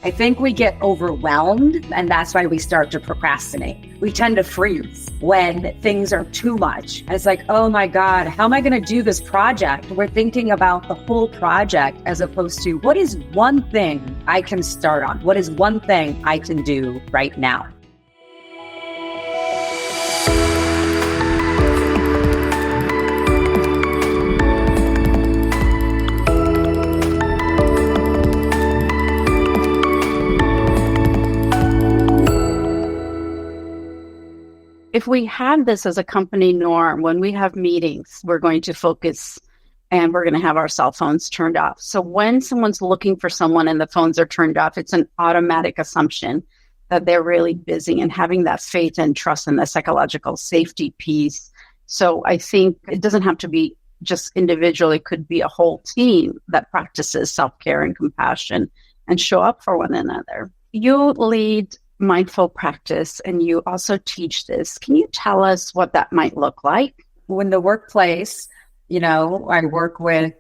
I think we get overwhelmed, and that's why we start to procrastinate. We tend to freeze when things are too much. And it's like, oh my God, how am I going to do this project? We're thinking about the whole project as opposed to what is one thing I can start on? What is one thing I can do right now? If we have this as a company norm, when we have meetings, we're going to focus and we're going to have our cell phones turned off. So when someone's looking for someone and the phones are turned off, it's an automatic assumption that they're really busy, and having that faith and trust in the psychological safety piece. So I think it doesn't have to be just individual. It could be a whole team that practices self-care and compassion and show up for one another. You lead mindful practice, and you also teach this. Can you tell us what that might look like? In the workplace, I work with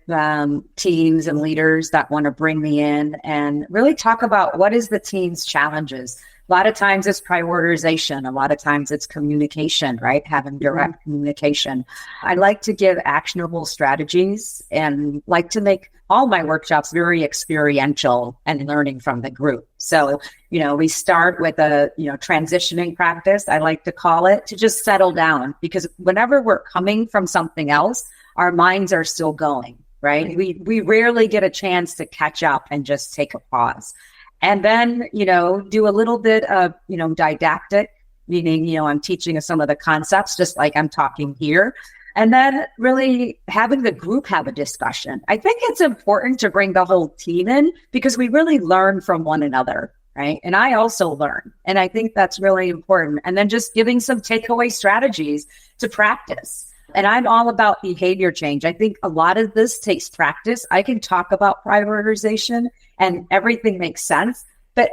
teams and leaders that want to bring me in and really talk about what is the team's challenges. A lot of times it's prioritization. A lot of times it's communication, right? Having direct communication. I like to give actionable strategies and like to make all my workshops very experiential and learning from the group. So, we start with a, transitioning practice, I like to call it, to just settle down, because whenever we're coming from something else, our minds are still going, right? We rarely get a chance to catch up and just take a pause. And then, do a little bit of, didactic, meaning, I'm teaching some of the concepts, just like I'm talking here. And then really having the group have a discussion. I think it's important to bring the whole team in because we really learn from one another, right? And I also learn. And I think that's really important. And then just giving some takeaway strategies to practice. And I'm all about behavior change. I think a lot of this takes practice. I can talk about prioritization and everything makes sense, but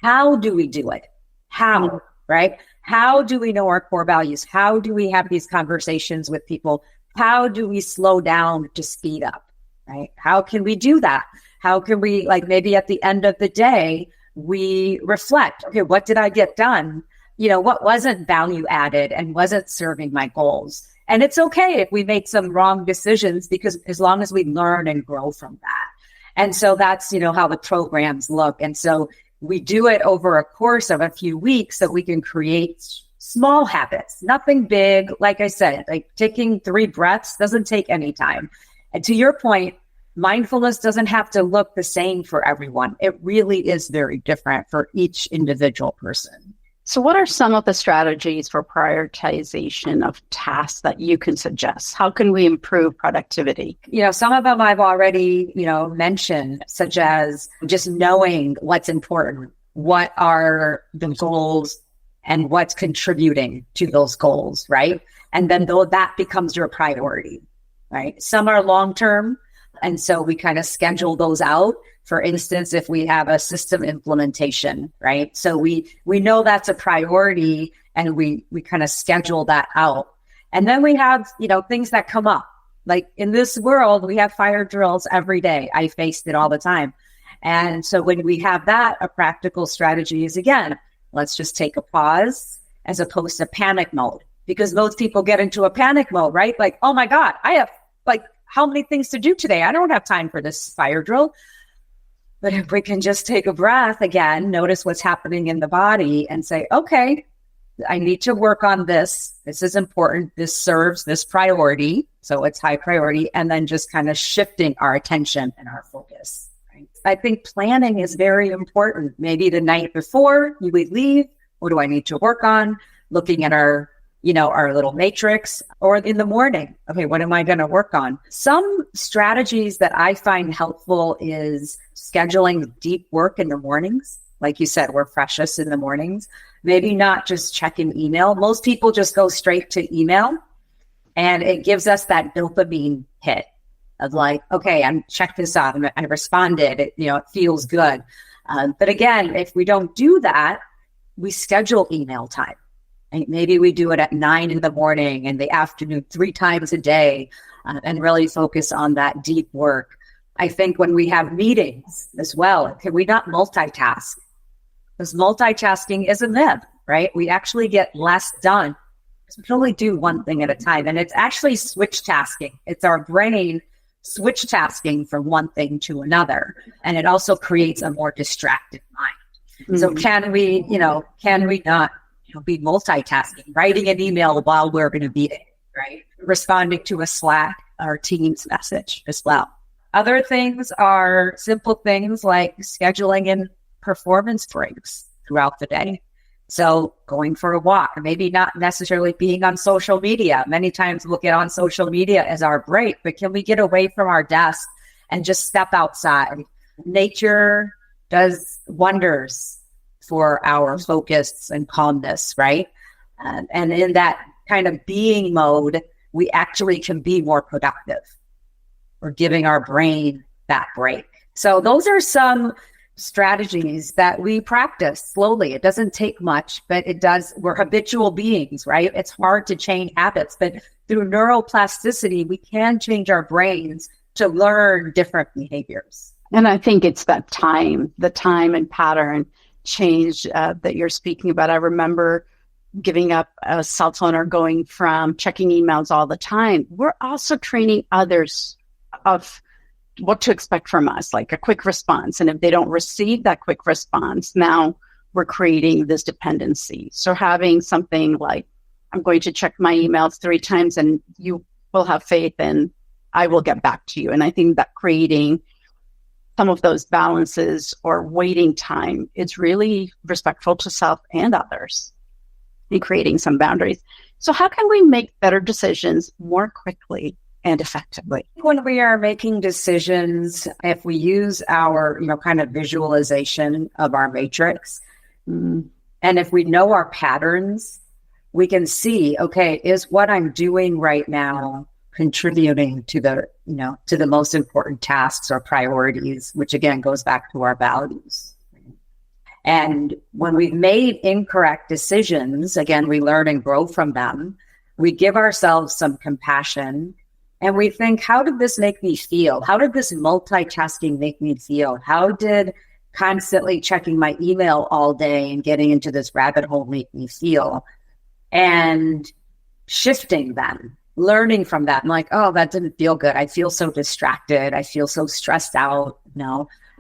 how do we do it? How, right? How do we know our core values? How do we have these conversations with people? How do we slow down to speed up, right? How can we do that? How can we, maybe at the end of the day, we reflect, okay, what did I get done? What wasn't value added and wasn't serving my goals? And it's okay if we make some wrong decisions, because as long as we learn and grow from that. And so that's, how the programs look. And so we do it over a course of a few weeks so we can create small habits, nothing big. Like I said, taking 3 breaths doesn't take any time. And to your point, mindfulness doesn't have to look the same for everyone. It really is very different for each individual person. So what are some of the strategies for prioritization of tasks that you can suggest? How can we improve productivity? Some of them I've already, mentioned, such as just knowing what's important, what are the goals and what's contributing to those goals, right? And then that becomes your priority, right? Some are long-term. And so we kind of schedule those out. For instance, if we have a system implementation, right? So we know that's a priority and we kind of schedule that out. And then we have, things that come up. Like in this world, we have fire drills every day. I faced it all the time. And so when we have that, a practical strategy is, again, let's just take a pause as opposed to panic mode, because most people get into a panic mode, right? Like, oh my God, I have how many things to do today? I don't have time for this fire drill. But if we can just take a breath again, notice what's happening in the body and say, okay, I need to work on this. This is important. This serves this priority. So it's high priority. And then just kind of shifting our attention and our focus. Right? I think planning is very important. Maybe the night before you would leave, what do I need to work on? Looking at our little matrix, or in the morning. Okay, what am I going to work on? Some strategies that I find helpful is scheduling deep work in the mornings. Like you said, we're freshest in the mornings. Maybe not just checking email. Most people just go straight to email, and it gives us that dopamine hit of okay, I'm checked this off. I responded. It feels good. But again, if we don't do that, we schedule email time. And maybe we do it at 9 in the morning and the afternoon, 3 times a day, and really focus on that deep work. I think when we have meetings as well, can we not multitask? Because multitasking is a myth, right? We actually get less done. We can only do one thing at a time. And it's actually switch tasking. It's our brain switch tasking from one thing to another. And it also creates a more distracted mind. Mm-hmm. So can we not be multitasking, writing an email while we're in a meeting, right? Responding to a Slack or Teams message as well. Other things are simple things like scheduling in performance breaks throughout the day. So going for a walk, maybe not necessarily being on social media. Many times we'll get on social media as our break, but can we get away from our desk and just step outside? Nature does wonders for our focus and calmness, right? And in that kind of being mode, we actually can be more productive. We're giving our brain that break. So those are some strategies that we practice slowly. It doesn't take much, but it does. We're habitual beings, right? It's hard to change habits, but through neuroplasticity, we can change our brains to learn different behaviors. And I think it's that the time and pattern change that you're speaking about. I remember giving up a cell phone or going from checking emails all the time. We're also training others of what to expect from us, like a quick response. And if they don't receive that quick response, now we're creating this dependency. So having something like, I'm going to check my emails 3 times and you will have faith and I will get back to you. And I think that creating some of those balances or waiting time, it's really respectful to self and others in creating some boundaries. So how can we make better decisions more quickly and effectively? When we are making decisions, if we use our, kind of visualization of our matrix, and if we know our patterns, we can see, okay, is what I'm doing right now contributing to the most important tasks or priorities, which again goes back to our values. And when we've made incorrect decisions, again, we learn and grow from them. We give ourselves some compassion. And we think, how did this make me feel? How did this multitasking make me feel? How did constantly checking my email all day and getting into this rabbit hole make me feel? And shifting them, learning from that. I'm like, oh, that didn't feel good. I feel so distracted. I feel so stressed out.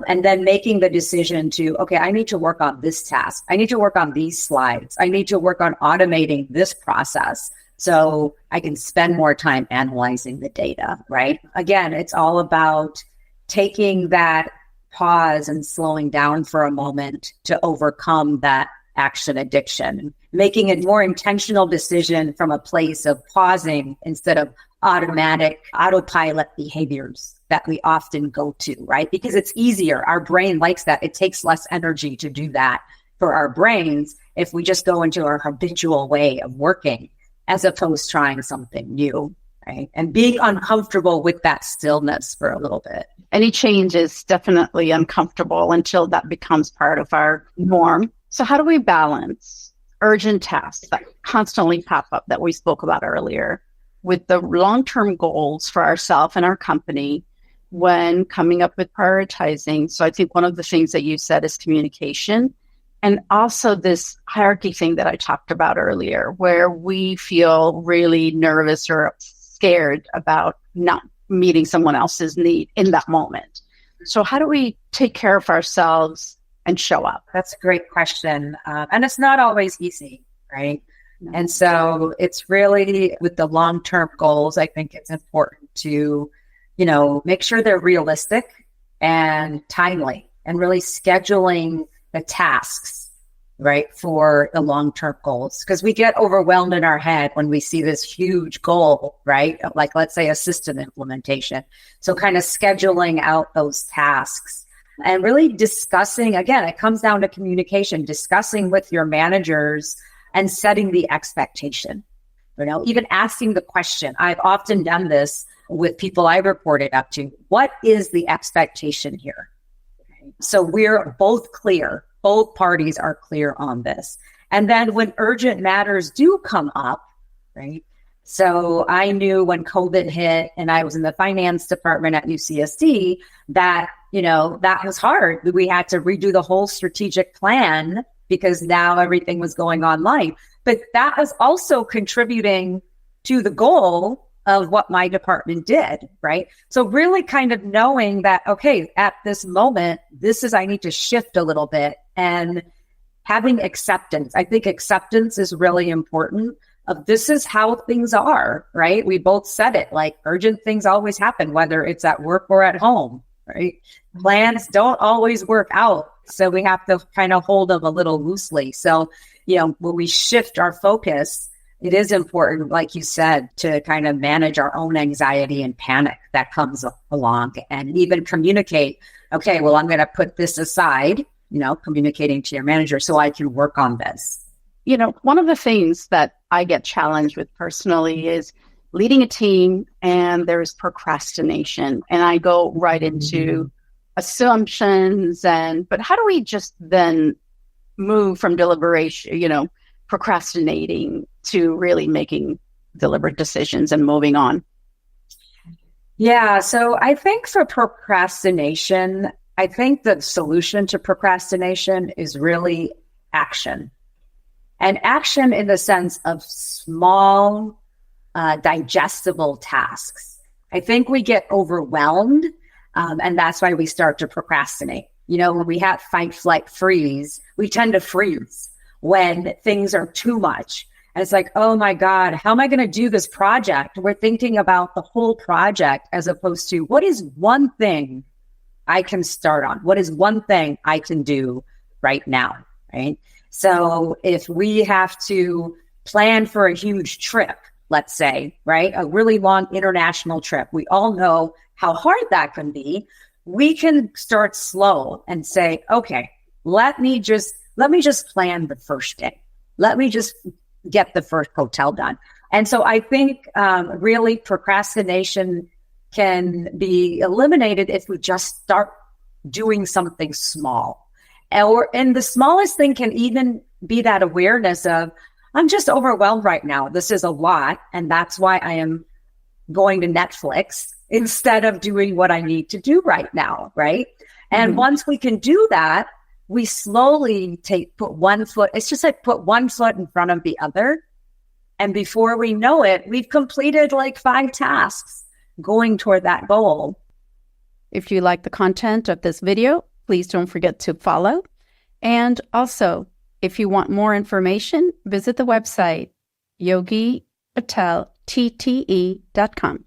And then making the decision to, okay, I need to work on this task. I need to work on these slides. I need to work on automating this process, so I can spend more time analyzing the data, right? Again, it's all about taking that pause and slowing down for a moment to overcome that action addiction, making a more intentional decision from a place of pausing instead of autopilot behaviors that we often go to, right? Because it's easier. Our brain likes that. It takes less energy to do that for our brains if we just go into our habitual way of working, as opposed to trying something new, right? And being uncomfortable with that stillness for a little bit. Any change is definitely uncomfortable until that becomes part of our norm. So how do we balance urgent tasks that constantly pop up that we spoke about earlier with the long-term goals for ourselves and our company when coming up with prioritizing? So I think one of the things that you said is communication. And also this hierarchy thing that I talked about earlier, where we feel really nervous or scared about not meeting someone else's need in that moment. So how do we take care of ourselves and show up? That's a great question. And it's not always easy, right? No. And so it's really with the long-term goals, I think it's important to, make sure they're realistic and timely and really scheduling the tasks, right, for the long-term goals. Because we get overwhelmed in our head when we see this huge goal, right? Like, let's say a system implementation. So kind of scheduling out those tasks and really discussing, again, it comes down to communication, discussing with your managers and setting the expectation, even asking the question. I've often done this with people I reported up to. What is the expectation here? So we're both clear. Both parties are clear on this. And then when urgent matters do come up, right, So I knew when COVID hit and I was in the finance department at UCSD that, that was hard. We had to redo the whole strategic plan because now everything was going online. But that was also contributing to the goal of what my department did, right? So really kind of knowing that, okay, at this moment, I need to shift a little bit, and having acceptance. I think acceptance is really important of this is how things are, right? We both said it, like urgent things always happen, whether it's at work or at home, right? Plans don't always work out. So we have to kind of hold them a little loosely. So, when we shift our focus, it is important, like you said, to kind of manage our own anxiety and panic that comes along, and even communicate, okay, well, I'm going to put this aside, communicating to your manager so I can work on this. One of the things that I get challenged with personally is leading a team, and there's procrastination, and I go right into assumptions, but how do we just then move from deliberation, procrastinating to really making deliberate decisions and moving on? Yeah. So I think for procrastination, I think the solution to procrastination is really action. And action in the sense of small, digestible tasks. I think we get overwhelmed, and that's why we start to procrastinate. When we have fight, flight, freeze, we tend to freeze when things are too much. And it's like, oh my God, how am I going to do this project? We're thinking about the whole project as opposed to what is one thing I can start on? What is one thing I can do right now, right? So if we have to plan for a huge trip, let's say, right, a really long international trip, we all know how hard that can be. We can start slow and say, okay, let me just plan the first day. Let me just get the first hotel done. And so I think really procrastination can be eliminated if we just start doing something small. And the smallest thing can even be that awareness of, I'm just overwhelmed right now. This is a lot. And that's why I am going to Netflix instead of doing what I need to do right now. Right. And once we can do that, we slowly put one foot. It's just like put one foot in front of the other. And before we know it, we've completed like 5 tasks going toward that goal. If you like the content of this video, please don't forget to follow. And also, if you want more information, visit the website, yogipateltte.com.